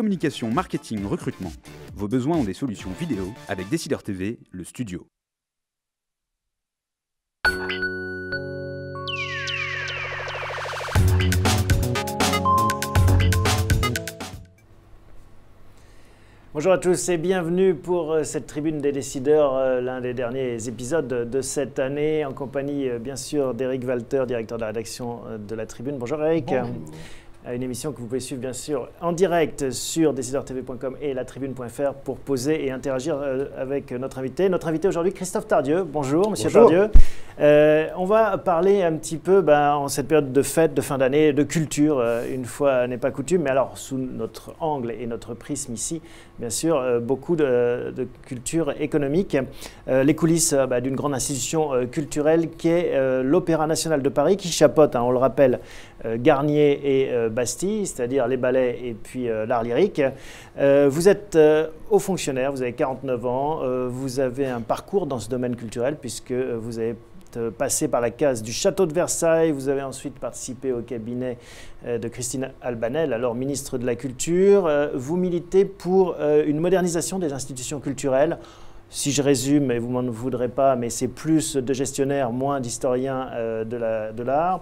communication, marketing, recrutement. Vos besoins ont des solutions vidéo avec Décideur TV, le studio. Bonjour à tous et bienvenue pour cette tribune des décideurs, l'un des derniers épisodes de cette année, en compagnie bien sûr d'Éric Walter, directeur de la rédaction de la Tribune. Bonjour Eric. Bonjour. Une émission que vous pouvez suivre bien sûr en direct sur décideurtv.com et latribune.fr pour poser et interagir avec notre invité. Notre invité aujourd'hui, Christophe Tardieu. Bonjour Monsieur Tardieu. On va parler un petit peu en cette période de fête, de fin d'année, de culture, une fois n'est pas coutume, mais alors sous notre angle et notre prisme ici, bien sûr, beaucoup de culture économique. Les coulisses d'une grande institution culturelle qui est l'Opéra National de Paris, qui chapeaute, on le rappelle, Garnier et Bastille, c'est-à-dire les ballets et puis l'art lyrique. Vous êtes haut fonctionnaire, vous avez 49 ans, vous avez un parcours dans ce domaine culturel puisque vous avez passé par la case du château de Versailles, vous avez ensuite participé au cabinet de Christine Albanel, alors ministre de la Culture. Vous militez pour une modernisation des institutions culturelles. Si je résume, et vous m'en voudrez pas, mais c'est plus de gestionnaires, moins d'historiens de l'art.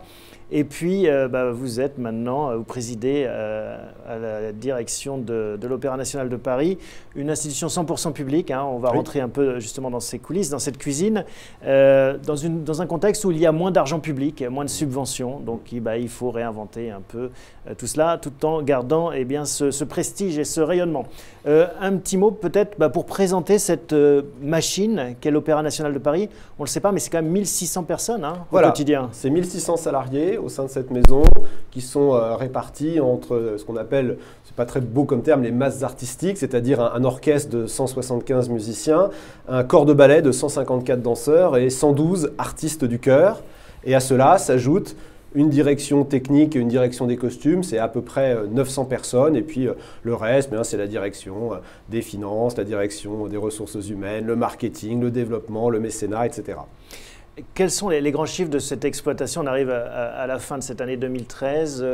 Et puis, vous êtes maintenant, vous présidez à la direction de l'Opéra National de Paris, une institution 100% publique. On va rentrer un peu justement dans ces coulisses, dans cette cuisine, dans un contexte où il y a moins d'argent public, moins de subventions. Donc, il faut réinventer un peu tout cela, tout en gardant ce prestige et ce rayonnement. Un petit mot peut-être pour présenter cette machine qu'est l'Opéra National de Paris. On ne le sait pas, mais c'est quand même 1600 personnes au quotidien. C'est 1600 salariés au sein de cette maison qui sont répartis entre ce qu'on appelle, c'est pas très beau comme terme, les masses artistiques, c'est-à-dire un orchestre de 175 musiciens, un corps de ballet de 154 danseurs et 112 artistes du chœur. Et à cela s'ajoute une direction technique et une direction des costumes, c'est à peu près 900 personnes. Et puis le reste, c'est la direction des finances, la direction des ressources humaines, le marketing, le développement, le mécénat, etc. Quels sont les grands chiffres de cette exploitation? On arrive à la fin de cette année 2013,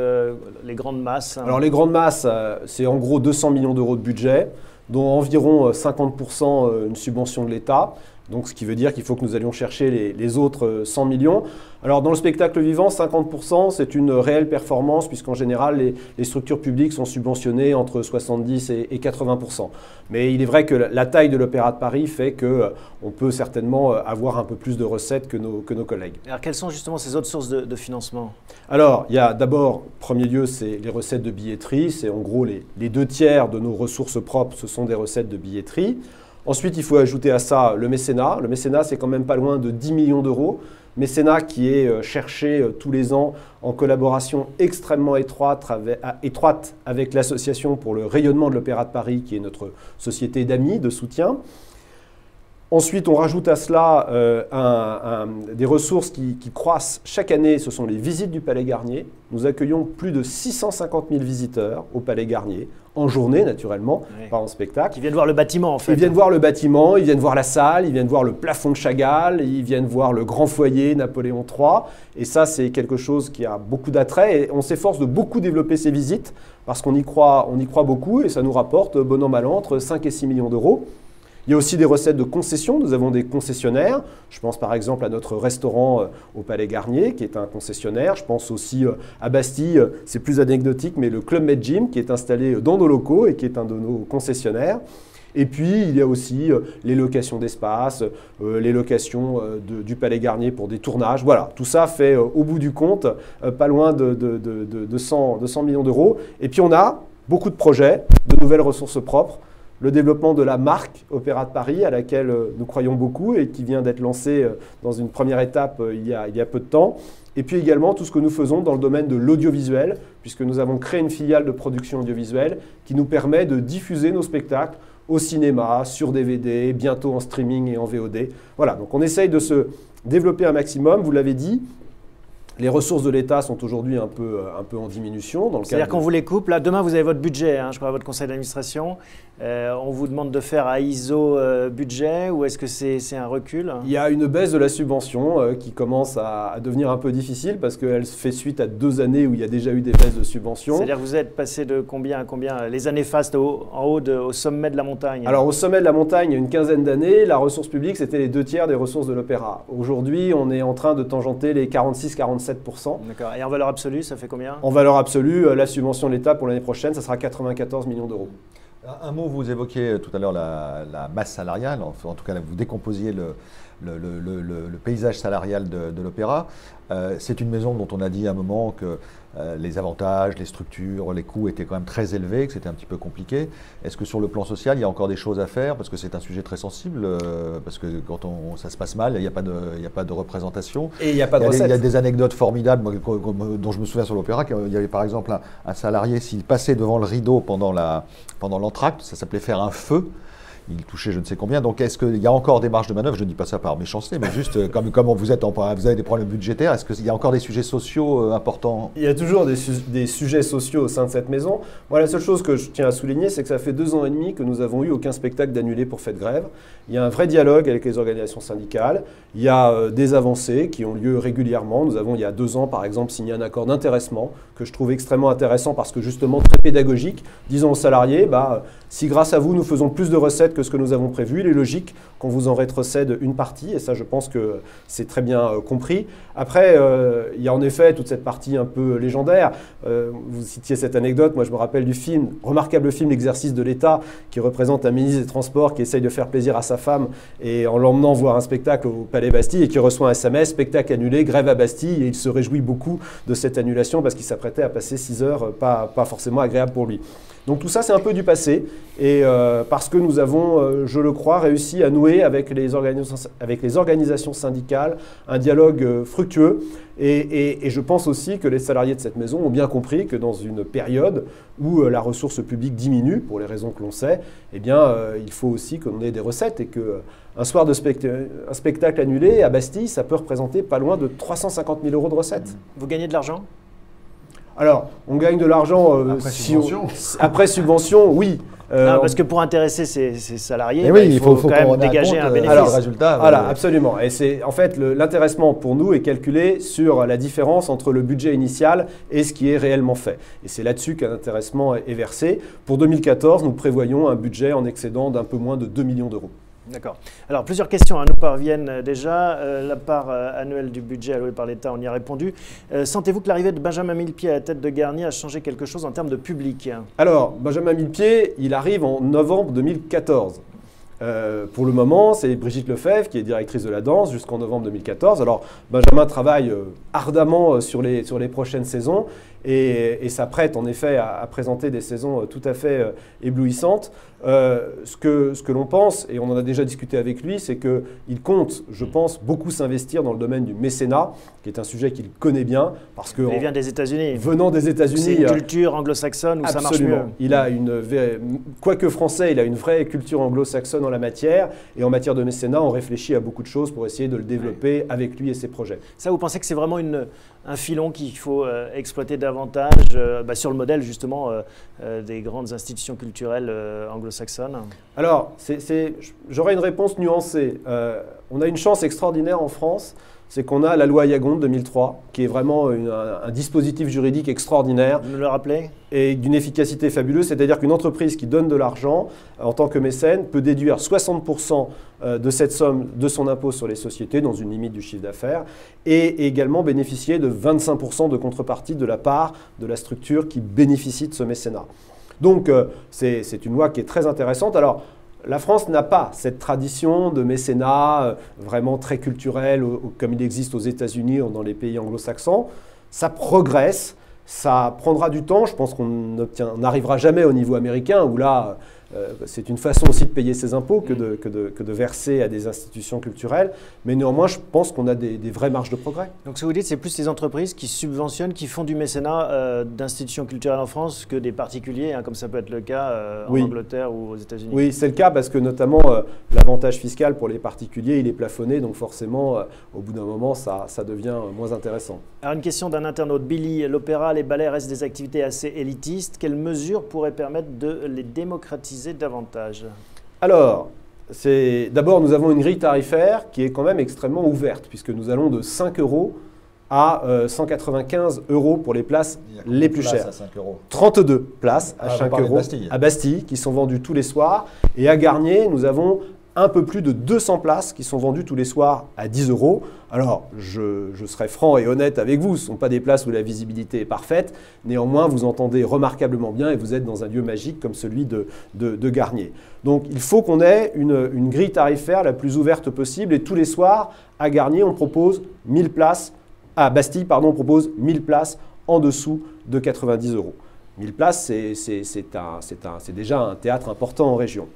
les grandes masses. Alors les grandes masses, c'est en gros 200 millions d'euros de budget, dont environ 50% une subvention de l'État. Donc, ce qui veut dire qu'il faut que nous allions chercher les autres 100 millions. Alors, dans le spectacle vivant, 50%, c'est une réelle performance, puisqu'en général, les structures publiques sont subventionnées entre 70 et 80%. Mais il est vrai que la taille de l'Opéra de Paris fait qu'on peut certainement avoir un peu plus de recettes que nos collègues. Alors, quelles sont justement ces autres sources de financement? Alors, il y a d'abord, premier lieu, c'est les recettes de billetterie. C'est en gros les 2/3 de nos ressources propres, ce sont des recettes de billetterie. Ensuite, il faut ajouter à ça le mécénat. Le mécénat, c'est quand même pas loin de 10 millions d'euros. Mécénat qui est cherché tous les ans en collaboration extrêmement étroite avec l'Association pour le rayonnement de l'Opéra de Paris, qui est notre société d'amis, de soutien. Ensuite, on rajoute à cela des ressources qui croissent chaque année, ce sont les visites du Palais Garnier. Nous accueillons plus de 650 000 visiteurs au Palais Garnier, en journée naturellement, pas en spectacle. Ils viennent voir le bâtiment en fait. Ils viennent voir le bâtiment, ils viennent voir la salle, ils viennent voir le plafond de Chagall, ils viennent voir le grand foyer Napoléon III. Et ça, c'est quelque chose qui a beaucoup d'attrait. Et on s'efforce de beaucoup développer ces visites parce qu'on y croit beaucoup et ça nous rapporte, bon an mal an, entre 5 et 6 millions d'euros. Il y a aussi des recettes de concessions. Nous avons des concessionnaires. Je pense par exemple à notre restaurant au Palais Garnier, qui est un concessionnaire. Je pense aussi à Bastille, c'est plus anecdotique, mais le Club Med Gym, qui est installé dans nos locaux et qui est un de nos concessionnaires. Et puis, il y a aussi les locations d'espace, les locations du Palais Garnier pour des tournages. Voilà, tout ça fait, au bout du compte, pas loin de 100 millions d'euros. Et puis, on a beaucoup de projets, de nouvelles ressources propres. Le développement de la marque Opéra de Paris, à laquelle nous croyons beaucoup et qui vient d'être lancée dans une première étape il y a peu de temps. Et puis également tout ce que nous faisons dans le domaine de l'audiovisuel, puisque nous avons créé une filiale de production audiovisuelle qui nous permet de diffuser nos spectacles au cinéma, sur DVD, bientôt en streaming et en VOD. Voilà, donc on essaye de se développer un maximum, vous l'avez dit. Les ressources de l'État sont aujourd'hui un peu en diminution. C'est-à-dire qu'on vous les coupe. Là, demain, vous avez votre budget, je crois, à votre conseil d'administration. On vous demande de faire à ISO budget ou est-ce que c'est un recul? Il y a une baisse de la subvention qui commence à devenir un peu difficile parce qu'elle fait suite à 2 années où il y a déjà eu des baisses de subventions. C'est-à-dire que vous êtes passé de combien à combien? Les années fastes au sommet de la montagne? Alors au sommet de la montagne, il y a une quinzaine d'années, la ressource publique, c'était les 2/3 des ressources de l'Opéra. Aujourd'hui, on est en train de tangenter les 46-47%. D'accord. Et en valeur absolue, ça fait combien? En valeur absolue, la subvention de l'État pour l'année prochaine, ça sera 94 millions d'euros. Un mot, vous évoquiez tout à l'heure la masse salariale, en tout cas vous décomposiez le paysage salarial de l'Opéra. C'est une maison dont on a dit à un moment que les avantages, les structures, les coûts étaient quand même très élevés, que c'était un petit peu compliqué. Est-ce que sur le plan social, il y a encore des choses à faire? Parce que c'est un sujet très sensible, parce que quand ça se passe mal, il n'y a pas de représentation. Et il n'y a pas de recettes. Il y a des anecdotes formidables dont je me souviens sur l'Opéra. Il y avait par exemple un salarié, s'il passait devant le rideau pendant l'entracte, ça s'appelait faire un feu. Il touchait je ne sais combien. Donc, est-ce qu'il y a encore des marges de manœuvre? Je ne dis pas ça par méchanceté, mais juste comme vous avez des problèmes budgétaires, est-ce qu'il y a encore des sujets sociaux importants? Il y a toujours des sujets sociaux au sein de cette maison. Moi, la seule chose que je tiens à souligner, c'est que ça fait 2 ans et demi que nous n'avons eu aucun spectacle d'annulé pour fait de grève. Il y a un vrai dialogue avec les organisations syndicales. Il y a des avancées qui ont lieu régulièrement. Nous avons, il y a 2 ans, par exemple, signé un accord d'intéressement que je trouve extrêmement intéressant parce que justement très pédagogique. Disons aux salariés, si grâce à vous, nous faisons plus de recettes que ce que nous avons prévu, il est logique qu'on vous en rétrocède une partie, et ça je pense que c'est très bien compris. Après, il y a en effet toute cette partie un peu légendaire. Vous citiez cette anecdote, moi je me rappelle du film, remarquable film L'exercice de l'État, qui représente un ministre des Transports qui essaye de faire plaisir à sa femme et en l'emmenant voir un spectacle au Palais Bastille et qui reçoit un SMS, spectacle annulé, grève à Bastille, et il se réjouit beaucoup de cette annulation parce qu'il s'apprêtait à passer 6 heures pas forcément agréable pour lui. Donc tout ça, c'est un peu du passé, et parce que nous avons, je le crois, réussi à nouer avec les organisations syndicales un dialogue fructueux, et je pense aussi que les salariés de cette maison ont bien compris que dans une période où la ressource publique diminue, pour les raisons que l'on sait, eh bien, il faut aussi qu'on ait des recettes, et qu'un soir de un spectacle annulé à Bastille, ça peut représenter pas loin de 350 000 euros de recettes. Vous gagnez de l'argent? Alors, on gagne de l'argent après subvention, oui. Non, parce que pour intéresser ces salariés, il faut quand même dégager un bénéfice. Alors, voilà, absolument. Et c'est en fait l'intéressement pour nous est calculé sur la différence entre le budget initial et ce qui est réellement fait. Et c'est là-dessus qu'un intéressement est versé. Pour 2014, nous prévoyons un budget en excédent d'un peu moins de 2 millions d'euros. D'accord. Alors, plusieurs questions nous parviennent déjà. La part annuelle du budget alloué par l'État, on y a répondu. Sentez-vous que l'arrivée de Benjamin Millepied à la tête de Garnier a changé quelque chose en termes de public? Alors, Benjamin Millepied, il arrive en novembre 2014. Pour le moment, c'est Brigitte Lefebvre qui est directrice de la danse jusqu'en novembre 2014. Alors, Benjamin travaille ardemment sur les prochaines saisons et s'apprête en effet à présenter des saisons tout à fait éblouissantes. Ce que l'on pense, et on en a déjà discuté avec lui, c'est qu'il compte, je pense, beaucoup s'investir dans le domaine du mécénat, qui est un sujet qu'il connaît bien. Parce que il vient des États-Unis. Venant des États-Unis. C'est une culture anglo-saxonne où ça marche mieux. Il a quoique français, il a une vraie culture anglo-saxonne en la matière. Et en matière de mécénat, on réfléchit à beaucoup de choses pour essayer de le développer avec lui et ses projets. Ça, vous pensez que c'est vraiment un filon qu'il faut exploiter davantage sur le modèle justement des grandes institutions culturelles anglo-saxonnes? Alors, j'aurais une réponse nuancée. On a une chance extraordinaire en France, c'est qu'on a la loi Yagon de 2003, qui est vraiment un dispositif juridique extraordinaire. Vous me le rappelez? Et d'une efficacité fabuleuse, c'est-à-dire qu'une entreprise qui donne de l'argent en tant que mécène peut déduire 60% de cette somme de son impôt sur les sociétés, dans une limite du chiffre d'affaires, et également bénéficier de 25% de contrepartie de la part de la structure qui bénéficie de ce mécénat. Donc, c'est une loi qui est très intéressante. Alors, la France n'a pas cette tradition de mécénat vraiment très culturel, comme il existe aux États-Unis ou dans les pays anglo-saxons. Ça progresse, ça prendra du temps. Je pense qu'on n'arrivera jamais au niveau américain, où là, c'est une façon aussi de payer ses impôts que de verser à des institutions culturelles. Mais néanmoins, je pense qu'on a des vraies marges de progrès. Donc ce que vous dites, c'est plus les entreprises qui subventionnent, qui font du mécénat d'institutions culturelles en France que des particuliers, hein, comme ça peut être le cas en Angleterre ou aux États-Unis. Oui, c'est le cas parce que notamment l'avantage fiscal pour les particuliers, il est plafonné. Donc forcément, au bout d'un moment, ça devient moins intéressant. Alors une question d'un internaute. Billy, l'opéra, les ballets restent des activités assez élitistes. Quelles mesures pourraient permettre de les démocratiser davantage? Alors, d'abord, nous avons une grille tarifaire qui est quand même extrêmement ouverte, puisque nous allons de 5 € à 195 € pour les places les plus chères. À 5 €. 32 places à 5 € Bastille. à Bastille, qui sont vendues tous les soirs. Et à Garnier, nous avons un peu plus de 200 places qui sont vendues tous les soirs à 10 €. Alors, je serai franc et honnête avec vous, ce ne sont pas des places où la visibilité est parfaite. Néanmoins, vous entendez remarquablement bien et vous êtes dans un lieu magique comme celui de Garnier. Donc, il faut qu'on ait une grille tarifaire la plus ouverte possible. Et tous les soirs, à Garnier, on propose 1000 places. À Bastille, pardon, on propose 1000 places en dessous de 90 €. 1000 places, c'est déjà un théâtre important en région.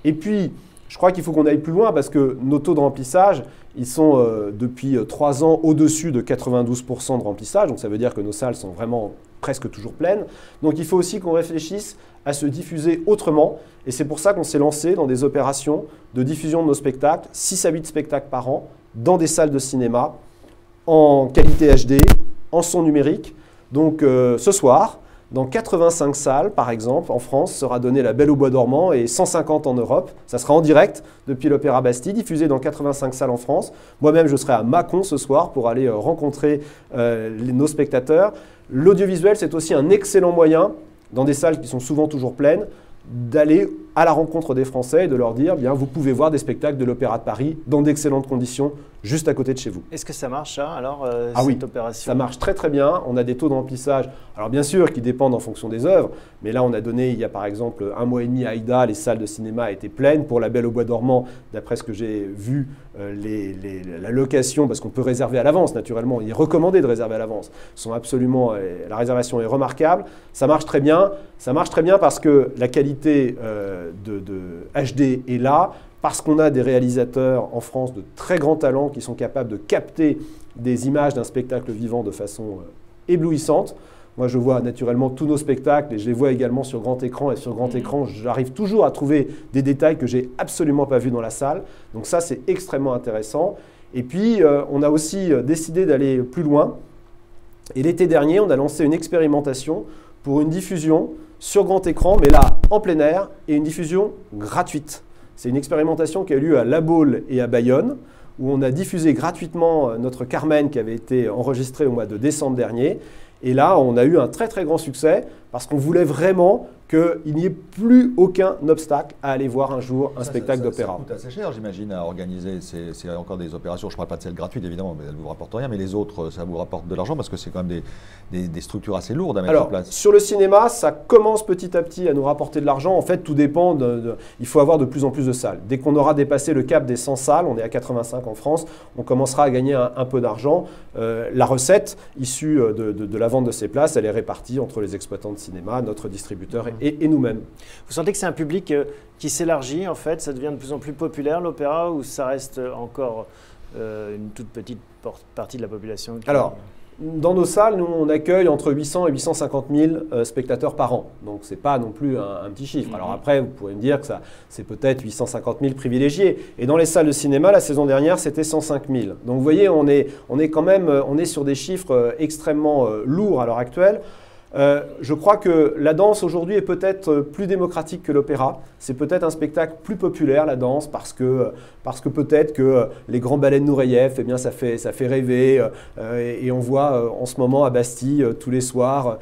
Et puis, je crois qu'il faut qu'on aille plus loin parce que nos taux de remplissage, ils sont depuis 3 ans au-dessus de 92 % de remplissage. Donc ça veut dire que nos salles sont vraiment presque toujours pleines. Donc il faut aussi qu'on réfléchisse à se diffuser autrement. Et c'est pour ça qu'on s'est lancé dans des opérations de diffusion de nos spectacles, 6 à 8 spectacles par an, dans des salles de cinéma, en qualité HD, en son numérique. Donc ce soir, dans 85 salles, par exemple, en France, sera donnée La Belle au Bois dormant et 150 en Europe. Ça sera en direct depuis l'Opéra Bastille, diffusé dans 85 salles en France. Moi-même, je serai à Mâcon ce soir pour aller rencontrer nos spectateurs. L'audiovisuel, c'est aussi un excellent moyen, dans des salles qui sont souvent toujours pleines, d'aller à la rencontre des Français et de leur dire, bien, vous pouvez voir des spectacles de l'Opéra de Paris dans d'excellentes conditions, juste à côté de chez vous. Est-ce que ça marche, ça, alors, cette opération? Ça marche très très bien. On a des taux de remplissage, alors bien sûr, qui dépendent en fonction des œuvres, mais là, on a donné, il y a par exemple 1 mois et demi à Aïda, les salles de cinéma étaient pleines. Pour La Belle au Bois dormant, d'après ce que j'ai vu, la location, parce qu'on peut réserver à l'avance, naturellement, il est recommandé de réserver à l'avance, la réservation est remarquable. Ça marche très bien. Ça marche très bien parce que la qualité de HD est là, parce qu'on a des réalisateurs en France de très grands talents qui sont capables de capter des images d'un spectacle vivant de façon éblouissante. Moi, je vois naturellement tous nos spectacles et je les vois également sur grand écran. Et sur grand écran, j'arrive toujours à trouver des détails que j'ai absolument pas vus dans la salle. Donc ça, c'est extrêmement intéressant. Et puis, on a aussi décidé d'aller plus loin. Et l'été dernier, on a lancé une expérimentation pour une diffusion sur grand écran, mais là, en plein air, et une diffusion gratuite. C'est une expérimentation qui a eu lieu à La Baule et à Bayonne, où on a diffusé gratuitement notre Carmen qui avait été enregistrée au mois de décembre dernier. Et là, on a eu un très très grand succès parce qu'on voulait vraiment qu'il n'y ait plus aucun obstacle à aller voir un jour un spectacle d'opéra. Ça coûte assez cher, j'imagine, à organiser. C'est encore des opérations, je ne parle pas de celles gratuites, évidemment, mais elles ne vous rapportent rien, mais les autres, ça vous rapporte de l'argent parce que c'est quand même des structures assez lourdes à mettre en place. Sur le cinéma, ça commence petit à petit à nous rapporter de l'argent. En fait, tout dépend, il faut avoir de plus en plus de salles. Dès qu'on aura dépassé le cap des 100 salles, on est à 85 en France, on commencera à gagner un peu d'argent. La recette issue de la vente de ces places, elle est répartie entre les exploitants de cinéma, notre distributeur et nous-mêmes. Vous sentez que c'est un public qui s'élargit, en fait, ça devient de plus en plus populaire, l'opéra, ou ça reste encore une toute petite partie de la population Alors, dans nos salles, nous, on accueille entre 800 et 850 000 spectateurs par an. Donc, ce n'est pas non plus un petit chiffre. Alors après, vous pourrez me dire que c'est peut-être 850 000 privilégiés. Et dans les salles de cinéma, la saison dernière, c'était 105 000. Donc, vous voyez, on est quand même sur des chiffres extrêmement lourds à l'heure actuelle. Je crois que la danse aujourd'hui est peut-être plus démocratique que l'opéra. C'est peut-être un spectacle plus populaire, la danse, parce que peut-être que les grands ballets de Nureyev, eh bien, ça fait rêver. Et on voit en ce moment à Bastille, tous les soirs,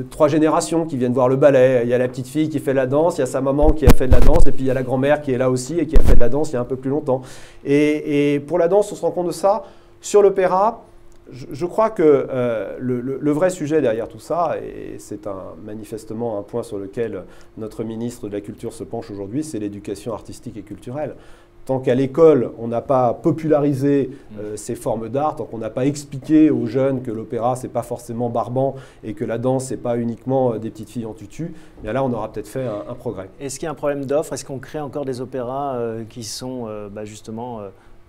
3 générations qui viennent voir le ballet. Il y a la petite fille qui fait de la danse, il y a sa maman qui a fait de la danse, et puis il y a la grand-mère qui est là aussi et qui a fait de la danse il y a un peu plus longtemps. Et pour la danse, on se rend compte de ça. Sur l'opéra, Je crois que le vrai sujet derrière tout ça, et c'est manifestement un point sur lequel notre ministre de la Culture se penche aujourd'hui, c'est l'éducation artistique et culturelle. Tant qu'à l'école, on n'a pas popularisé ces formes d'art, tant qu'on n'a pas expliqué aux jeunes que l'opéra, ce n'est pas forcément barbant et que la danse, ce n'est pas uniquement des petites filles en tutu, bien là, on aura peut-être fait un progrès. Est-ce qu'il y a un problème d'offre? Est-ce qu'on crée encore des opéras qui sont justement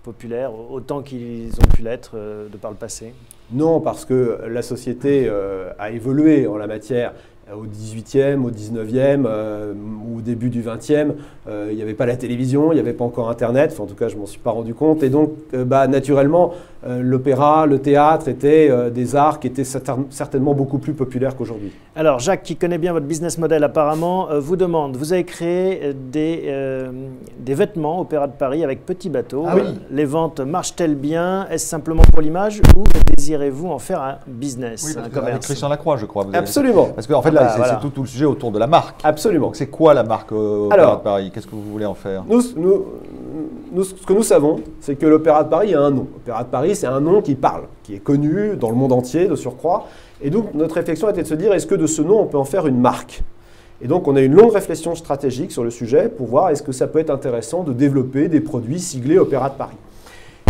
populaires, autant qu'ils ont pu l'être de par le passé? Non, parce que la société a évolué en la matière. Au 18e, au 19e ou au début du 20e, il n'y avait pas la télévision, il n'y avait pas encore Internet, enfin, en tout cas je ne m'en suis pas rendu compte. Et donc naturellement, l'opéra, le théâtre étaient des arts qui étaient certainement beaucoup plus populaires qu'aujourd'hui. Alors Jacques, qui connaît bien votre business model apparemment, vous demande, vous avez créé des vêtements Opéra de Paris avec Petit Bateau. Ah oui. Les ventes marchent-elles bien? Est-ce simplement pour l'image ou désirez-vous en faire un business, Oui, un avec commerce? Christian Lacroix, je crois. Absolument. Parce qu'en fait, là, c'est tout le sujet autour de la marque. Absolument. Donc, c'est quoi la marque Opéra de Paris? Qu'est-ce que vous voulez en faire? Ce que nous savons, c'est que l'Opéra de Paris a un nom. L'Opéra de Paris, c'est un nom qui parle, qui est connu dans le monde entier, de surcroît. Et donc, notre réflexion était de se dire, est-ce que de ce nom, on peut en faire une marque? Et donc, on a une longue réflexion stratégique sur le sujet pour voir est-ce que ça peut être intéressant de développer des produits siglés Opéra de Paris.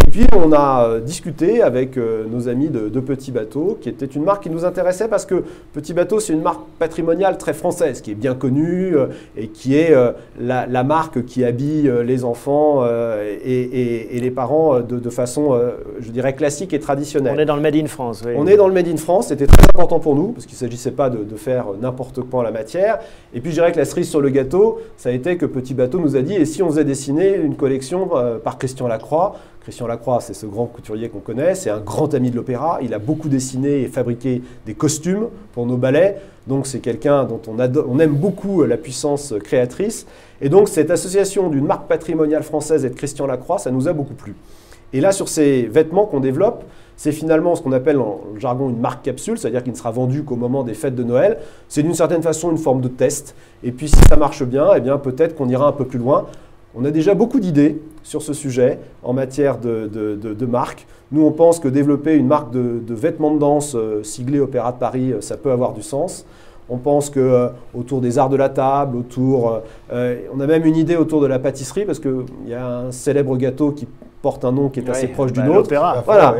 Et puis, on a discuté avec nos amis de Petit Bateau, qui était une marque qui nous intéressait parce que Petit Bateau, c'est une marque patrimoniale très française, qui est bien connue et qui est la marque qui habille les enfants et les parents de façon, je dirais, classique et traditionnelle. On est dans le Made in France. Oui. On est dans le Made in France, c'était très important pour nous, parce qu'il ne s'agissait pas de faire n'importe quoi en la matière. Et puis, je dirais que la cerise sur le gâteau, ça a été que Petit Bateau nous a dit, et si on faisait dessiner une collection par Christian Lacroix? Christian Lacroix, c'est ce grand couturier qu'on connaît, c'est un grand ami de l'opéra. Il a beaucoup dessiné et fabriqué des costumes pour nos ballets. Donc c'est quelqu'un dont on aime beaucoup la puissance créatrice. Et donc cette association d'une marque patrimoniale française et de Christian Lacroix, ça nous a beaucoup plu. Et là, sur ces vêtements qu'on développe, c'est finalement ce qu'on appelle en jargon une marque capsule, c'est-à-dire qu'il ne sera vendu qu'au moment des fêtes de Noël. C'est d'une certaine façon une forme de test. Et puis si ça marche bien, eh bien peut-être qu'on ira un peu plus loin. On a déjà beaucoup d'idées sur ce sujet en matière de marque. Nous, on pense que développer une marque de vêtements de danse siglée Opéra de Paris, ça peut avoir du sens. On pense qu'autour des arts de la table, on a même une idée autour de la pâtisserie, parce qu'il y a un célèbre gâteau qui porte un nom qui est assez proche du nôtre. Voilà.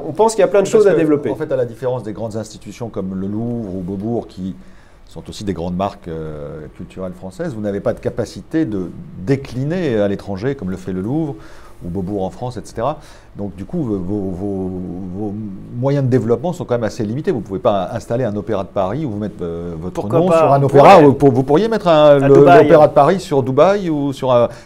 On pense qu'il y a plein de choses à développer. En fait, à la différence des grandes institutions comme le Louvre ou Beaubourg, qui sont aussi des grandes marques culturelles françaises, vous n'avez pas de capacité de décliner à l'étranger, comme le fait le Louvre ou Beaubourg en France, etc. Donc du coup, vos moyens de développement sont quand même assez limités. Vous ne pouvez pas installer un Opéra de Paris ou vous mettre votre nom sur un opéra. Vous pourriez mettre l'Opéra de Paris sur Dubaï ou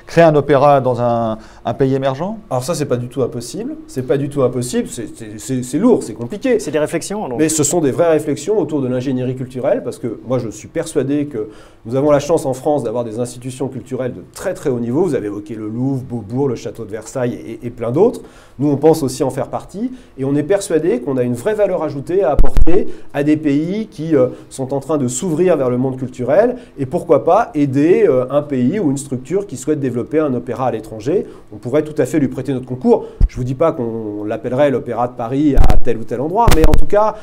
créer un opéra dans un pays émergent? Alors ça, c'est pas du tout impossible. C'est pas du tout impossible. C'est lourd, c'est compliqué. C'est des réflexions. Donc. Mais ce sont des vraies réflexions autour de l'ingénierie culturelle, parce que moi, je suis persuadé que nous avons la chance en France d'avoir des institutions culturelles de très très haut niveau. Vous avez évoqué le Louvre, Beaubourg, le Château de Versailles et plein d'autres. Nous, on pense aussi en faire partie et on est persuadé qu'on a une vraie valeur ajoutée à apporter à des pays qui sont en train de s'ouvrir vers le monde culturel et pourquoi pas aider un pays ou une structure qui souhaite développer un opéra à l'étranger. On pourrait tout à fait lui prêter notre concours. Je ne vous dis pas qu'on l'appellerait l'Opéra de Paris à tel ou tel endroit, mais en tout cas,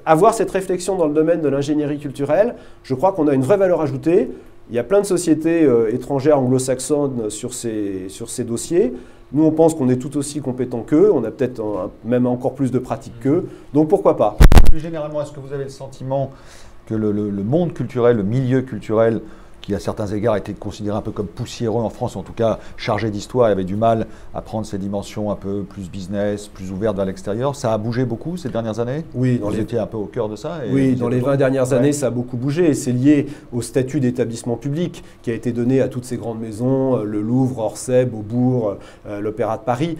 avoir cette réflexion dans le domaine de l'ingénierie culturelle, je crois qu'on a une vraie valeur ajoutée. Il y a plein de sociétés étrangères anglo-saxonnes sur ces dossiers. Nous, on pense qu'on est tout aussi compétents qu'eux, on a peut-être même encore plus de pratique qu'eux, donc pourquoi pas? Plus généralement, est-ce que vous avez le sentiment que le monde culturel, le milieu culturel, qui à certains égards a été considéré un peu comme poussiéreux en France, en tout cas chargé d'histoire, et avait du mal à prendre ces dimensions un peu plus business, plus ouvertes vers l'extérieur, ça a bougé beaucoup ces dernières années? Oui, vous étiez un peu au cœur de ça? Oui, dans les 20 dernières années, ça a beaucoup bougé et c'est lié au statut d'établissement public qui a été donné à toutes ces grandes maisons, le Louvre, Orsay, Beaubourg, l'Opéra de Paris.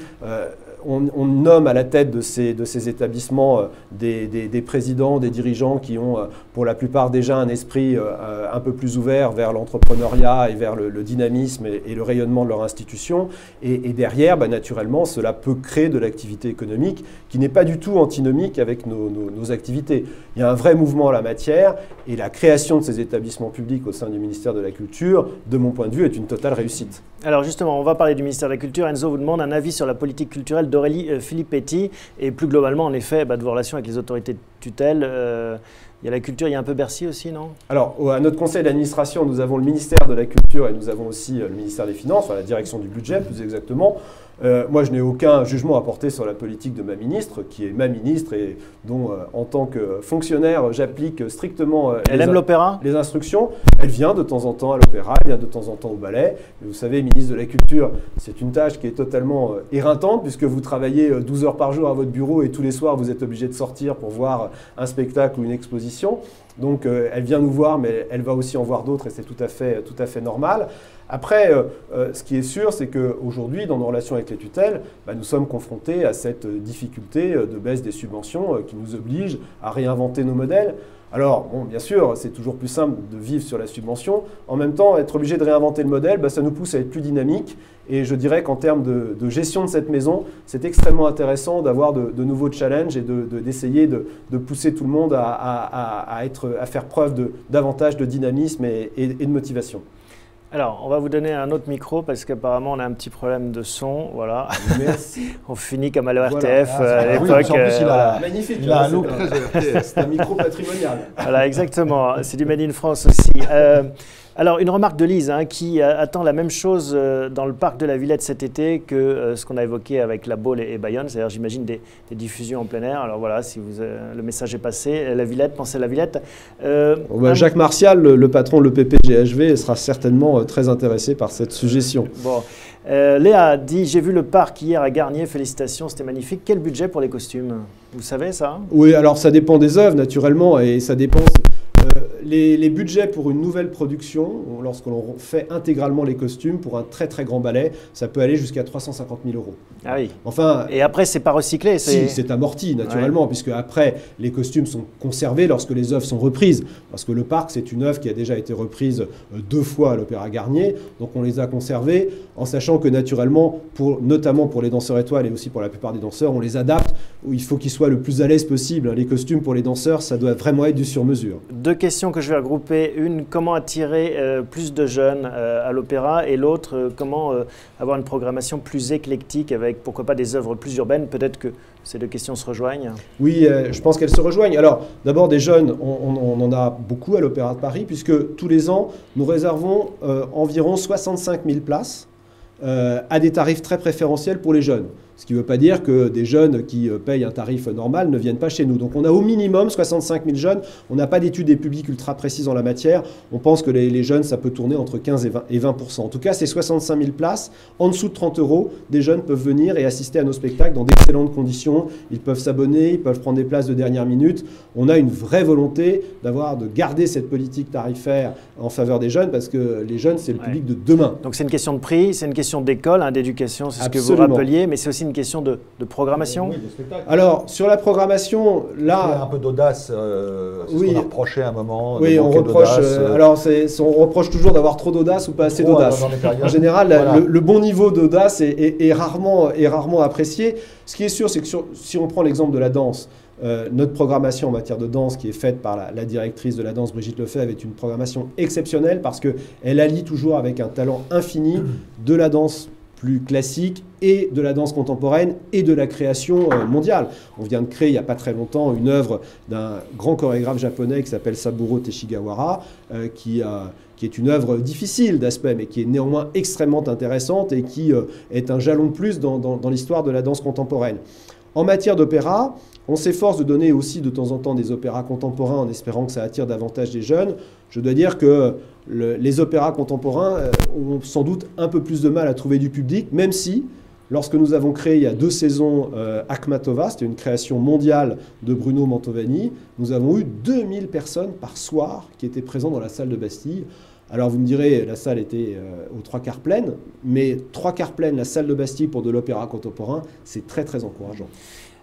On nomme à la tête de ces établissements des présidents, des dirigeants qui ont pour la plupart déjà un esprit un peu plus ouvert vers l'entrepreneuriat et vers le dynamisme et le rayonnement de leur institution. Et derrière, naturellement, cela peut créer de l'activité économique qui n'est pas du tout antinomique avec nos activités. Il y a un vrai mouvement en la matière et la création de ces établissements publics au sein du ministère de la Culture, de mon point de vue, est une totale réussite. Alors justement, on va parler du ministère de la Culture. Enzo vous demande un avis sur la politique culturelle d'Aurélie Filippetti. Et plus globalement, en effet, de vos relations avec les autorités de tutelle, il y a la culture, il y a un peu Bercy aussi, non? Alors, à notre conseil d'administration, nous avons le ministère de la Culture et nous avons aussi le ministère des Finances, enfin, la direction du budget plus exactement. Moi, je n'ai aucun jugement à porter sur la politique de ma ministre, qui est ma ministre et dont, en tant que fonctionnaire, j'applique strictement Elle aime l'opéra ? les instructions. Elle vient de temps en temps à l'opéra, elle vient de temps en temps au ballet. Et vous savez, ministre de la Culture, c'est une tâche qui est totalement éreintante puisque vous travaillez 12 heures par jour à votre bureau et tous les soirs, vous êtes obligé de sortir pour voir un spectacle ou une exposition. Donc, elle vient nous voir, mais elle va aussi en voir d'autres et c'est tout à fait normal. Après, ce qui est sûr, c'est qu'aujourd'hui, dans nos relations avec les tutelles, nous sommes confrontés à cette difficulté de baisse des subventions qui nous oblige à réinventer nos modèles. Alors, bon, bien sûr, c'est toujours plus simple de vivre sur la subvention. En même temps, être obligé de réinventer le modèle, ça nous pousse à être plus dynamique. Et je dirais qu'en termes de gestion de cette maison, c'est extrêmement intéressant d'avoir de nouveaux challenges et d'essayer de pousser tout le monde à faire preuve davantage de dynamisme et de motivation. Alors, on va vous donner un autre micro parce qu'apparemment, on a un petit problème de son. Voilà. Merci. On finit comme à l'ERTF à l'époque. Magnifique. Il a un look très ERTF. C'est un micro patrimonial. Voilà, exactement. C'est du Made in France aussi. Alors, une remarque de Lise qui attend la même chose dans le parc de la Villette cet été que ce qu'on a évoqué avec La Baule et Bayonne, c'est-à-dire, j'imagine, des diffusions en plein air. Alors voilà, si le message est passé, la Villette, pensez à la Villette. Jacques Martial, le patron de l'EPP-GHV, sera certainement très intéressé par cette suggestion. Bon. Léa dit « J'ai vu le parc hier à Garnier, félicitations, c'était magnifique. Quel budget pour les costumes? Vous savez ça? » Oui, alors ça dépend des œuvres, naturellement, et ça dépend... Les budgets pour une nouvelle production, lorsque l'on fait intégralement les costumes pour un très très grand ballet, ça peut aller jusqu'à 350 000 €. Ah oui. Enfin, et après, c'est pas recyclé? Si, c'est amorti naturellement, puisque après, les costumes sont conservés lorsque les œuvres sont reprises. Parce que le parc, c'est une œuvre qui a déjà été reprise 2 fois à l'Opéra Garnier, donc on les a conservés, en sachant que naturellement, notamment pour les danseurs étoiles et aussi pour la plupart des danseurs, on les adapte, où il faut qu'ils soient le plus à l'aise possible. Les costumes pour les danseurs, ça doit vraiment être du sur-mesure. 2 questions que je vais regrouper. Une, comment attirer plus de jeunes à l'opéra, et l'autre, comment avoir une programmation plus éclectique avec, pourquoi pas, des œuvres plus urbaines. Peut-être que ces 2 questions se rejoignent. Oui, je pense qu'elles se rejoignent. Alors, d'abord, des jeunes, on en a beaucoup à l'Opéra de Paris, puisque tous les ans, nous réservons environ 65 000 places à des tarifs très préférentiels pour les jeunes. Ce qui ne veut pas dire que des jeunes qui payent un tarif normal ne viennent pas chez nous. Donc on a au minimum 65 000 jeunes. On n'a pas d'études des publics ultra précises en la matière. On pense que les jeunes, ça peut tourner entre 15 et 20%. En tout cas, c'est 65 000 places. En dessous de 30 €, des jeunes peuvent venir et assister à nos spectacles dans d'excellentes conditions. Ils peuvent s'abonner, ils peuvent prendre des places de dernière minute. On a une vraie volonté de garder cette politique tarifaire en faveur des jeunes, parce que les jeunes, c'est le public de demain. Donc c'est une question de prix, c'est une question d'école, d'éducation, c'est ce que vous rappeliez, mais c'est aussi une question de programmation. Oui, des spectacles. Alors, sur la programmation, là... Il y a un peu d'audace, c'est ce qu'on a reproché à un moment. Oui, on reproche, on reproche toujours d'avoir trop d'audace ou pas assez d'audace. En général, voilà. le bon niveau d'audace est rarement apprécié. Ce qui est sûr, c'est que si on prend l'exemple de la danse, notre programmation en matière de danse, qui est faite par la directrice de la danse, Brigitte Lefebvre, est une programmation exceptionnelle parce qu'elle allie toujours avec un talent infini de la danse plus classique et de la danse contemporaine et de la création mondiale. On vient de créer il n'y a pas très longtemps une œuvre d'un grand chorégraphe japonais qui s'appelle Saburo Teshigawara, qui est une œuvre difficile d'aspect, mais qui est néanmoins extrêmement intéressante et qui est un jalon de plus dans l'histoire de la danse contemporaine. En matière d'opéra, on s'efforce de donner aussi de temps en temps des opéras contemporains en espérant que ça attire davantage des jeunes. Je dois dire que les opéras contemporains ont sans doute un peu plus de mal à trouver du public, même si, lorsque nous avons créé il y a 2 saisons Akhmatova, c'était une création mondiale de Bruno Mantovani, nous avons eu 2000 personnes par soir qui étaient présentes dans la salle de Bastille. Alors vous me direz, la salle était aux 3/4 pleine, mais 3/4 pleine, la salle de Bastille pour de l'opéra contemporain, c'est très très encourageant.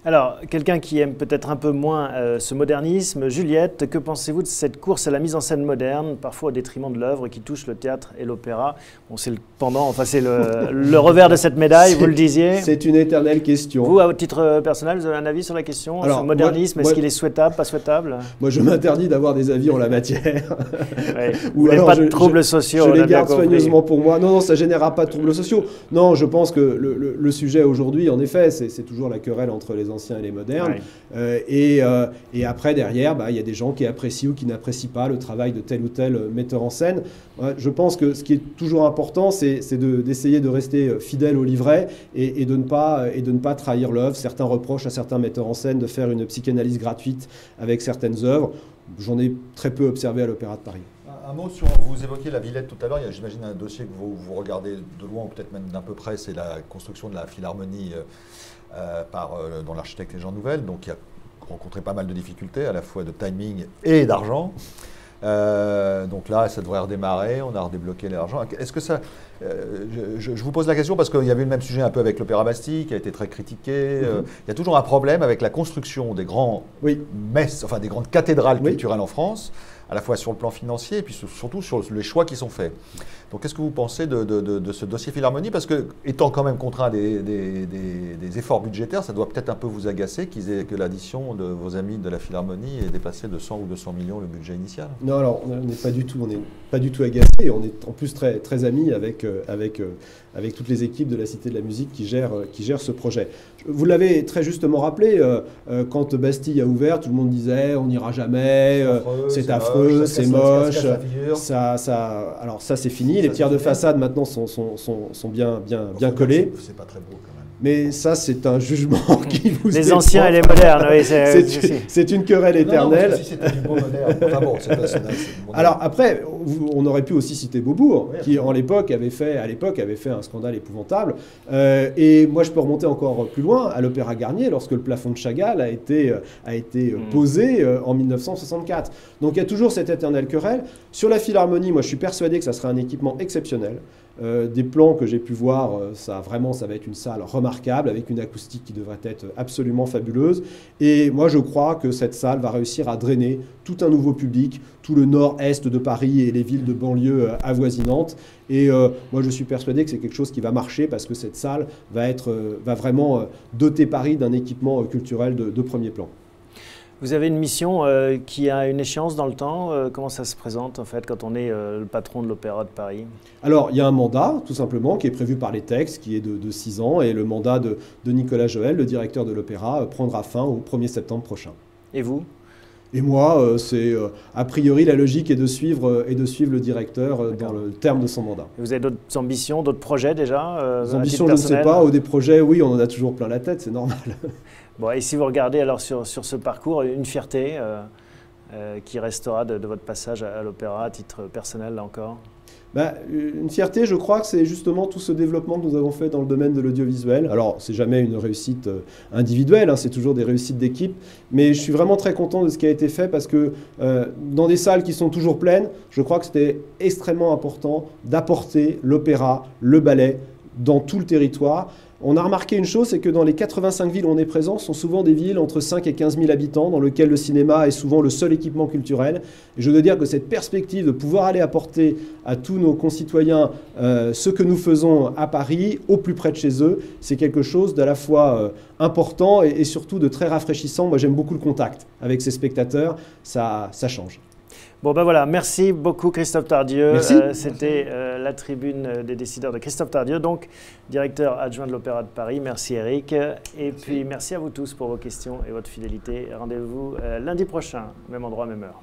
Alors, quelqu'un qui aime peut-être un peu moins ce modernisme, Juliette, que pensez-vous de cette course à la mise en scène moderne, parfois au détriment de l'œuvre, qui touche le théâtre et l'opéra? Bon, c'est le pendant, enfin c'est le revers de cette médaille, vous le disiez. C'est une éternelle question. Vous, à titre personnel, vous avez un avis sur la question? Alors, ce modernisme, est-ce qu'il est souhaitable, pas souhaitable? Moi, je m'interdis d'avoir des avis en la matière. Ouais. Ou alors, pas de troubles sociaux. Je les garde soigneusement pour moi. Non, ça ne générera pas de troubles sociaux. Non, je pense que le sujet aujourd'hui, en effet, c'est toujours la querelle entre les anciens et les modernes. Ouais. Et après, derrière, il y a des gens qui apprécient ou qui n'apprécient pas le travail de tel ou tel metteur en scène. Je pense que ce qui est toujours important, c'est d'essayer de rester fidèle au livret et de ne pas trahir l'œuvre. Certains reprochent à certains metteurs en scène de faire une psychanalyse gratuite avec certaines œuvres. J'en ai très peu observé à l'Opéra de Paris. Un mot sur, vous évoquiez la Villette tout à l'heure, il y a, j'imagine, un dossier que vous regardez de loin, ou peut-être même d'un peu près, c'est la construction de la Philharmonie dont l'architecte est Jean Nouvel, donc qui a rencontré pas mal de difficultés, à la fois de timing et d'argent. Donc là, ça devrait redémarrer, on a redébloqué l'argent. Est-ce que ça... je vous pose la question parce qu'il y avait le même sujet un peu avec l'Opéra Bastille, qui a été très critiqué. Il y a toujours un problème avec la construction des grands messes, enfin des grandes cathédrales culturelles en France, à la fois sur le plan financier et puis surtout sur les choix qui sont faits. Donc qu'est-ce que vous pensez de ce dossier Philharmonie? Parce que, étant quand même contraint des efforts budgétaires, ça doit peut-être un peu vous agacer que l'addition de vos amis de la Philharmonie ait dépassé de 100 ou 200 millions le budget initial. Non, alors on n'est pas du tout agacé. On est en plus très, très amis avec toutes les équipes de la Cité de la Musique qui gèrent ce projet. Vous l'avez très justement rappelé, quand Bastille a ouvert, tout le monde disait on n'ira jamais, c'est affreux, c'est moche. Alors ça c'est fini, les pierres de façade maintenant sont bien collées. C'est pas très beau quand même. Mais ça, c'est un jugement qui vous les anciens et les modernes, oui. C'est une querelle éternelle. Non, si c'était du beau moderne. Enfin bon, alors après, on aurait pu aussi citer Beaubourg, qui à l'époque avait fait un scandale épouvantable. Et moi, je peux remonter encore plus loin, à l'Opéra Garnier, lorsque le plafond de Chagall a été posé en 1964. Donc il y a toujours cette éternelle querelle. Sur la Philharmonie, moi, je suis persuadé que ça sera un équipement exceptionnel. Des plans que j'ai pu voir, ça va être une salle remarquable avec une acoustique qui devrait être absolument fabuleuse. Et moi, je crois que cette salle va réussir à drainer tout un nouveau public, tout le nord-est de Paris et les villes de banlieue avoisinantes. Et moi, je suis persuadé que c'est quelque chose qui va marcher parce que cette salle va vraiment doter Paris d'un équipement culturel de premier plan. Vous avez une mission qui a une échéance dans le temps. Comment ça se présente en fait quand on est le patron de l'Opéra de Paris? Alors, il y a un mandat, tout simplement, qui est prévu par les textes, qui est de 6 ans. Et le mandat de Nicolas Joël, le directeur de l'Opéra, prendra fin au 1er septembre prochain. Et vous? Et moi, c'est a priori la logique est de suivre le directeur dans le terme de son mandat. Et vous avez d'autres ambitions, d'autres projets déjà Des ambitions, je ne sais pas. Ou des projets, oui, on en a toujours plein la tête, c'est normal. Bon, et si vous regardez alors sur ce parcours, une fierté qui restera de votre passage à l'opéra à titre personnel, là encore? Une fierté, je crois que c'est justement tout ce développement que nous avons fait dans le domaine de l'audiovisuel. Alors, c'est jamais une réussite individuelle, hein, c'est toujours des réussites d'équipe, mais je suis vraiment très content de ce qui a été fait parce que dans des salles qui sont toujours pleines, je crois que c'était extrêmement important d'apporter l'opéra, le ballet dans tout le territoire. On a remarqué une chose, c'est que dans les 85 villes où on est présent, ce sont souvent des villes entre 5 et 15 000 habitants, dans lesquelles le cinéma est souvent le seul équipement culturel. Et je dois dire que cette perspective de pouvoir aller apporter à tous nos concitoyens ce que nous faisons à Paris, au plus près de chez eux, c'est quelque chose d'à la fois important et surtout de très rafraîchissant. Moi, j'aime beaucoup le contact avec ces spectateurs, ça change. Bon ben voilà, merci beaucoup Christophe Tardieu. C'était la tribune des décideurs de Christophe Tardieu, donc directeur adjoint de l'Opéra de Paris. Merci Eric. Et puis merci à vous tous pour vos questions et votre fidélité. Rendez-vous lundi prochain, même endroit, même heure.